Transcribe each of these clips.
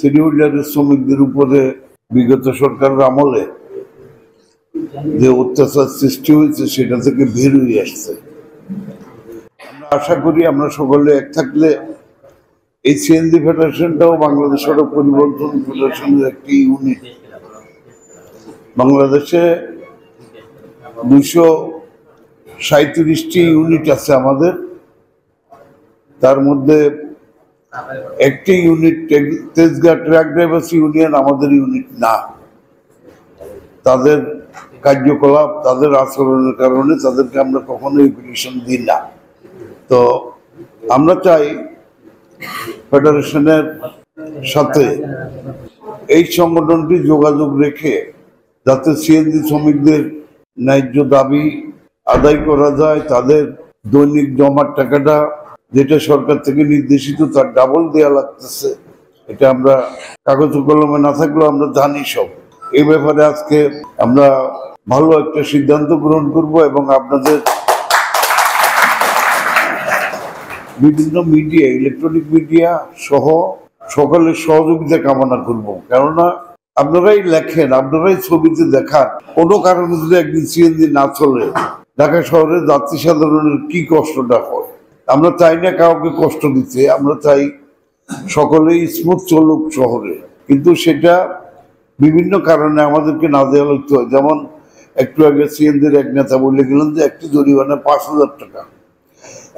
Three হুইলারের শ্রমিকদের উপরে বিগত সরকারের আমলে যে অত্যাচার সৃষ্টি হয়েছে সেটা থেকে বের হয়ে আসছে। আমরা আশা করি আমরা সকলে এক থাকলে এই সিএনজি ফেডারেশনটাও বাংলাদেশ সড়ক পরিবহন ফেডারেশনের একটি ইউনিট। বাংলাদেশে 237টি ইউনিট আছে আমাদের, তার মধ্যে একটি unit Tejgaon truck drivers union আমাদের ইউনিট না। তাদের কার্যকলাপ, তাদের আচরণের কারণে তাদেরকে আমরা কখনোই পিটিশন দিই না। তো আমরা চাই ফেডারেশনের সাথে এই সংগঠনটি যোগাযোগ রেখে যাতে সিএনজি শ্রমিকদের ন্যায্য দাবি আদায় করা যায়, তাদের দৈনিক জমার টাকাটা যেটা সরকার থেকে নির্দেশিত তার ডাবল দেওয়া লাগতেছে, এটা আমরা কাগজ কলমে না থাকলেও আমরা জানি সব। এই ব্যাপারে আজকে আমরা ভালো একটা সিদ্ধান্ত গ্রহণ করব এবং আপনাদের বিভিন্ন মিডিয়া, ইলেকট্রনিক মিডিয়া সহ সকলের সহযোগিতা কামনা করব। কেননা আপনারাই লেখেন, আপনারাই ছবিতে দেখান, কোনো কারণে যদি একদিন সিএনজি না চলে ঢাকা শহরের যাত্রী সাধারণের কি কষ্টটা হয়। আমরা চাই না কাউকে কষ্ট দিতে, আমরা চাই সকলেই স্মুথ চলুক শহরে, কিন্তু সেটা বিভিন্ন কারণে আমাদেরকে না দেওয়া লাগতে হয়। যেমন একটু আগে সিএনজির এক নেতা বলে গেলেন যে একটি জরিমানা 5,000 টাকা।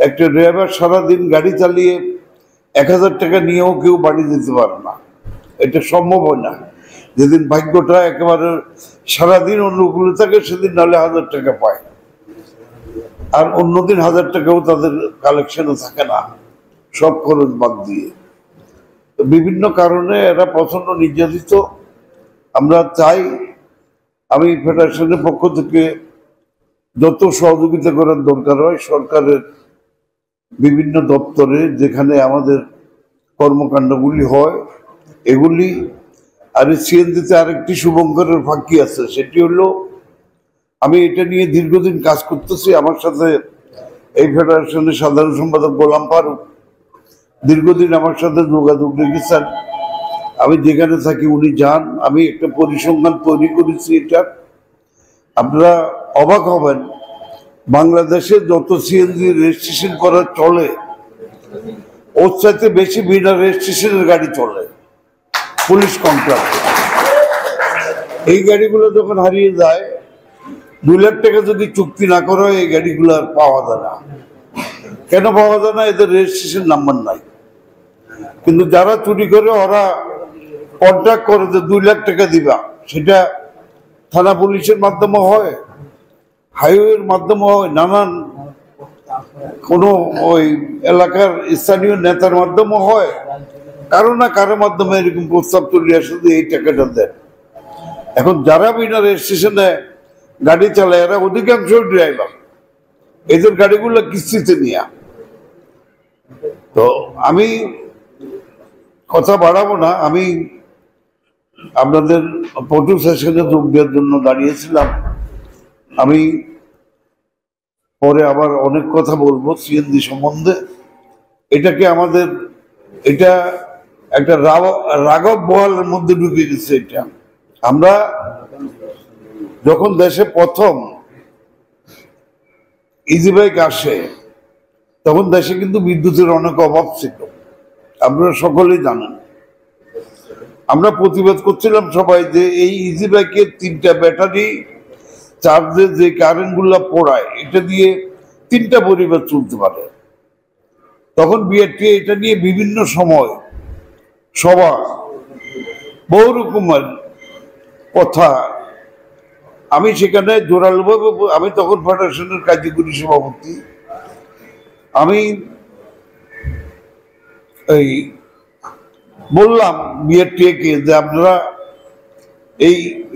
একটা ড্রাইভার সারাদিন গাড়ি চালিয়ে 1,000 টাকা নিয়েও কেউ বাড়ি যেতে পারে না, এটা সম্ভব হয় না। যেদিন ভাগ্যটা একেবারে সারাদিন অনুকূলে থাকে সেদিন নাহলে 1,000 টাকা পায়, আর অন্যদিন 1,000 টাকাও তাদের কালেকশনে থাকে না, সব খরচ বাদ দিয়ে। বিভিন্ন কারণে এরা প্রচন্ড নির্যাতিত। আমরা চাই, আমি ফেডারেশনের পক্ষ থেকে যত সহযোগিতা করার দরকার হয় সরকারের বিভিন্ন দপ্তরে যেখানে আমাদের কর্মকাণ্ডগুলি হয় এগুলি। আর সিএনজিতে আরেকটি শুভঙ্করের ফাঁকি আছে, সেটি হলো আমি এটা নিয়ে দীর্ঘদিন কাজ করতেছি। আমার সাথে এই ফেডারেশনের সাধারণ সম্পাদক গোলাম ফারুক দীর্ঘদিন আমার সাথে যোগাযোগ রেখেছেন। আমি যেখানে থাকি উনি যান। আমি একটা পরিসংখ্যান তৈরি করেছি, এটা আপনারা অবাক হবেন, বাংলাদেশে যত সিএনজি রেজিস্ট্রেশন করা চলে ওর চাইতে বেশি বিনা রেজিস্ট্রেশনের গাড়ি চলে পুলিশ কন্ট্রাক্ট। এই গাড়িগুলো যখন হারিয়ে যায় 2 লাখ টাকা যদি চুক্তি না করা হয় এই গাড়িগুলো আর পাওয়া যায় না। কেন পাওয়া যায় না? এদের রেজিস্ট্রেশন নাম্বার নাই। কিন্তু যারা চুরি করে ওরা কন্ট্রাক্ট করে যে 2 লাখ টাকা দিবা, সেটা থানা পুলিশের মাধ্যমে হয়, হাইওয়ের মাধ্যমে হয়, নানান কোনো ওই এলাকার স্থানীয় নেতার মাধ্যমে হয়, কারো না কারো মাধ্যমে এরকম প্রস্তাব চলে আসে যে এই টাকাটা দেন। এখন যারা বিনা রেজিস্ট্রেশনে গাড়ি চালায় এরা অধিকাংশ ড্রাইভার, এদের গাড়িগুলো কিস্তিতে নেয়া। তো আমি কথা বাড়াবো না, আমি আপনাদের ফটো সেশনে যোগ দেওয়ার জন্য দাঁড়িয়েছিলাম। আমি পরে আবার অনেক কথা বলবো সিএনজি সম্বন্ধে। এটাকে আমাদের এটা একটা রাঘব বোয়ালের মধ্যে ঢুকে গেছে। এটা আমরা যখন দেশে প্রথম ইজি বাইক আসে তখন দেশে কিন্তু বিদ্যুতের অনেক অভাব ছিল, আপনারা সকলেই জানেন। আমরা প্রতিবাদ করছিলাম সবাই যে এই ইজি বাইকের 3টা ব্যাটারি চার্জে যে কারেন্টগুলো পড়ায় এটা দিয়ে 3টা পরিবার চলতে পারে। তখন বিআরটি এটা নিয়ে বিভিন্ন সময় সভা, বহু রকমের কথা, আমি সেখানে জোরালোভাবে, আমি তখন ফেডারেশনের কার্যকরী সভাপতি, আমি এই বললাম বিআরটিএকে যে আপনারা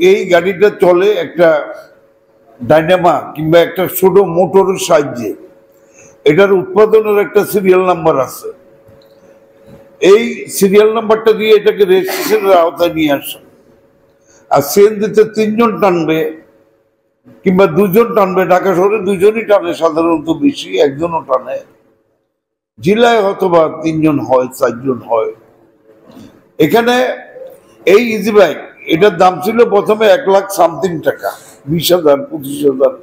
এই গাড়িটা চলে একটা ডাইনামা কিংবা একটা ছোট মোটরের সাহায্যে, এটার উৎপাদনের একটা সিরিয়াল নাম্বার আছে, এই সিরিয়াল নাম্বারটা দিয়ে এটাকে রেজিস্ট্রেশনের আওতায় নিয়ে আসে। আর সিএনজিতে 3 জন টানবে কিংবা 2 জন টানবে, ঢাকা শহরে 2 জনই টানে সাধারণত, বেশি 1 জনও টানে, জেলায় হয়তো বা 3 জন হয়, 4 জন হয়। এখানে এই ইজি বাইক এটার দাম ছিল প্রথমে 1,00,000 সামথিং টাকা, 20,000, 25,000,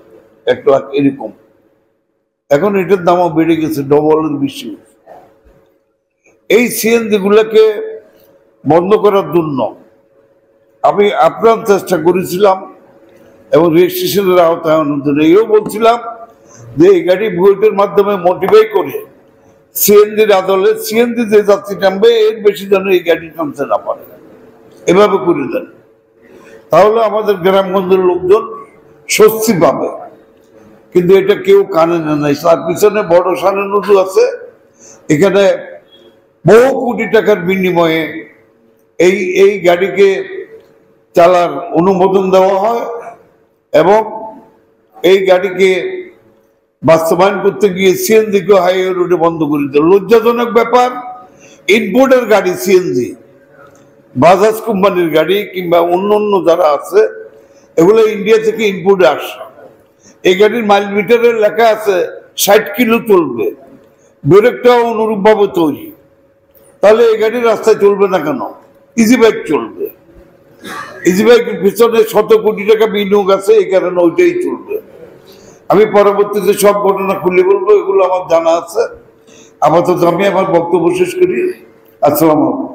1,00,000 এরকম। এখন এটার দামও বেড়ে গেছে, ডবলের বেশি। এই সিএনজি গুলাকে বন্ধ করার জন্য আমি আপ্রাণ চেষ্টা করেছিলাম এবং রেজিস্ট্রেশনের আওতায় আনার জন্য এও বলছিলাম যে এই গাড়ি বুয়েটের মাধ্যমে মোটিফাই করে সিএনজির আদলে সিএনজি যে যাত্রী নামবে এর বেশি যেন এই গাড়ি নামতে না পারে, এভাবে করে দেন। তাহলে আমাদের গ্রামগঞ্জের লোকজন স্বস্তি পাবে। কিন্তু এটা কেউ কানে নেয় নাই। তার পিছনে বড় সানের নজু আছে। এখানে বহু কোটি টাকার বিনিময়ে এই গাড়িকে চালার অনুমোদন দেওয়া হয় এবং এই গাড়িকে বাস্তবায়ন করতে গিয়ে সিএনজিকে হাইওয়ে রোডে বন্ধ করে দিল। লজ্জাজনক ব্যাপার, ইনপোর্টের গাড়ি সিএনজি, বাজাজ কোম্পানির গাড়ি কিংবা অন্য যারা আছে এগুলো ইন্ডিয়া থেকে ইনপোর্টে আসে। এই গাড়ির মাইল মিটারে লেখা আছে 60 কিলো চলবে, ব্রেকটাও অনুরূপ ভাবে তৈরি। তাহলে এই গাড়ি রাস্তায় চলবে না কেন? ইজি বাইক চলবে। ইজি বাইকের পিছনে শত কোটি টাকা বিনিয়োগ আছে, এই কারণে ওইটাই চলবে। আমি পরবর্তীতে সব ঘটনা খুলে বলবো, এগুলো আমার জানা আছে। আপাতত আমি আমার বক্তব্য শেষ করি। আসসালামু আলাইকুম।